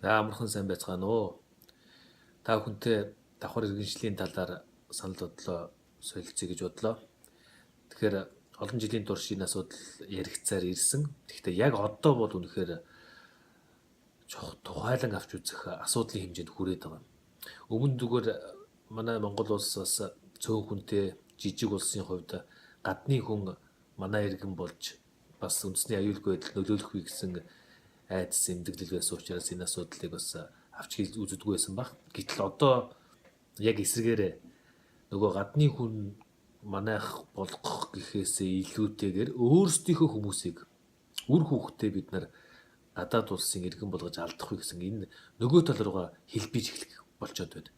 Амархан сайн байцгаана уу? Та бүхэнтэй давхар иргэншлийн талаар санал бодлоо солилцъя гэж бодлоо. Тэгэхээр олон жилийн турш энэ асуудал яригцаар ирсэн. Гэхдээ яг одоо бол үнэхээр тухайлан авч үзэх асуудлын хэмжээнд хүрээд байгаа. Өмнө зүгээр манай Монгол улс бас цөөн хүнтэй жижиг улсын хувьд гадны хүн манай иргэн болж бас үндэсний аюулгүй байдал нөлөөлөхгүй гэсэн айдас эмдэглэл байсан учраас энэ асуудлыг бас авч хэл үздэг байсан баг. Гэтэл одоо яг эсрэгээр нөгөө гадны хүн манайх болгох гэхээсээ илүүтэйгээр өөрсдийнхөө хүмүүсийг үр хүүхдээ бид нар гадаад улсын иргэн болгож алдахгүй гэсэн энэ нөгөө тал руугаа хэлбэж эхлэх болчиход байна.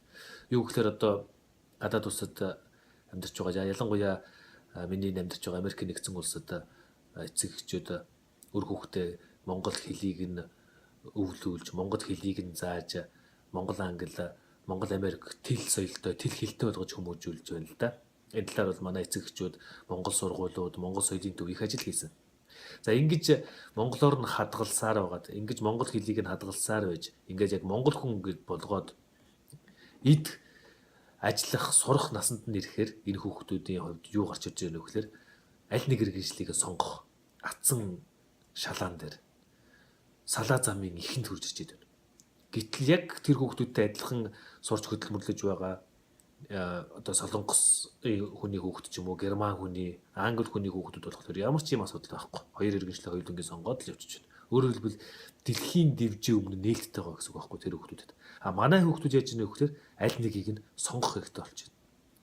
Юу гэхээр одоо гадаад улсад амьдарч байгаа ялангуяа миний амьдарч байгаа Америк нэгдсэн улсад эцэг эхчүүд үр хүүхдээ монгол хэлийг нь өвлүүлж, монгол хэлийг нь зааж, монгол англи, монгол Америк тэл соёлтой, тэл хэлтэй болгож хүмүүжүүлж байна л да. Энэ талаар бол манай эцэг эхчүүд монгол сургуулиуд, монгол соёлын төв их ажил хийсэн. За ингэж монголоор нь хадгалсаар байгаад, ингэж монгол хэлийг нь хадгалсаар байж, ингэж яг монгол хүн гэд болгоод эд ажиллах, сурах насанд нь ирэхээр энэ хүүхдүүдийн хувьд юу гарч ирж байгаа вэ гэхээр аль нэг иргэншлийг сонгох атсан шалаан дээр салаа замын ихэнд хүрч ирж байна. Гэтэл яг тэр хүүхдүүдтэй адилхан сурч хөдөлмөрлөж байгаа одоо солонгос хүний хүүхд ч юм уу, герман хүний, англи хүний хүүхдүүд болохоор ямар ч юм асуудал байхгүй. Хоёр иргэншлийн хоёулангийн сонгоод л явчихж байна. Өөрөөр хэлбэл дэлхийн дивжийн өмнө нээлттэй байгаа гэсэн үг байхгүй тэр хүүхдүүдэд. Манай хүүхдүүд яаж ийм вэ гэхээр аль нэгийг нь сонгох хэрэгтэй болж байна.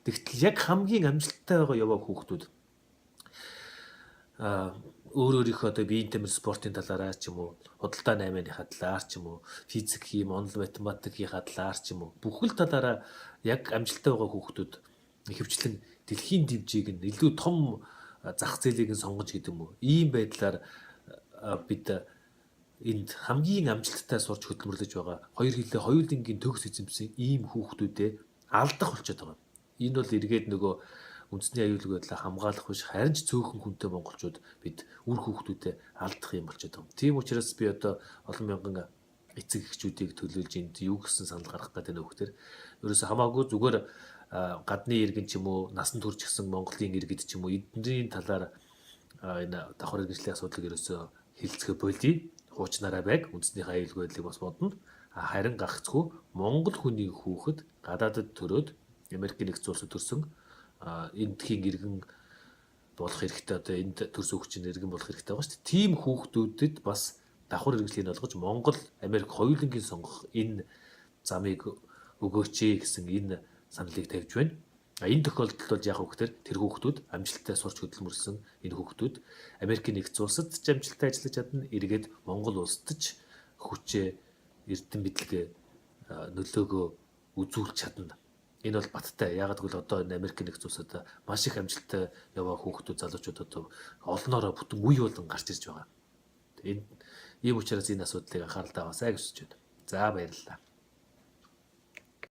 Тэгтэл яг хамгийн амжилттай байгаа яваа хүүхдүүд өөрөөрийнхөө одоо биеийн тамир спортын талаараа ч юм уу, худалдаа 8-ныхаа талаар ч юм уу, физик хийм, онол математикийнхаа талаар ч юм уу, бүхэл талаараа яг амжилттай байгаа хүүхдүүд ихэвчлэн дэлхийн дивжийг нь илүү том зах зээлийг нь сонгож гэдэг юм уу. Ийм байдлаар бид энд хамгийн амжилттай сурч хөдөлмөрлөж байгаа хоёр хэлээ хоёулангийн төгс эзэмсэн ийм хүүхдүүдэд алдах болчиход байгаа. Энэ бол эргээд нөгөө үндэсний аюулгүй байдлаа хамгаалах биш харин ч цөөхөн хүнтэй монголчууд бид үр хүүхдүүдэд алдах юм болчиход байгаа. Тийм учраас би одоо олон мянган эцэг эхчүүдийг төлөөлж энд юу гэсэн санал гаргах гэдэг нь өгөхтөр ерөөсө хамаагүй зүгээр гадны иргэн ч юм уу насан турш гисэн Монголын иргэд ч юм уу эдний талаар энэ давхар иргэншлийн асуудлыг ерөөсө хилцгээ болдъё. Хуучнараа байг үндэсний аюулгүй байдлыг бас бодно. Харин гагцгүй монгол хүний хүүхэд гадаадд төрөөд Америкийн нэгдсэн улсад төрсөн энэ тхийн иргэн болох хэрэгтэй одоо энд төрсөн хүчин иргэн болох хэрэгтэй байгаа шүү дээ. Тим хүүхдүүдэд бас давхар иргэншлийг олгож Монгол, Америк хоёулангийн сонгох энэ замыг өгөөч гэсэн энэ саналыг тавьж байна. Энэ тохиолдолд бол яг хөхтөр тэр хүүхдүүд амжилттай сурч хөдөлмөрлсөн энэ хүүхдүүд Америкийн нэгдсэн улсад ч амжилттай ажиллаж чадна, эргээд Монгол улсад ч хүчээ эрдэм мэдлэгээ нөлөөгөө үзүүлж чадна. Энэ бол баттай. Яг гэвэл одоо энэ Америкийн нэгдсэн улсад маш их амжилттай яваа хүүхдүүд залуучууд одоо олноороо бүтэн үе болон гарч ирж байгаа. Энэ ийм учраас энэ асуудлыг анхааралтай аваасай гэж хүсэж байна. За баярлалаа.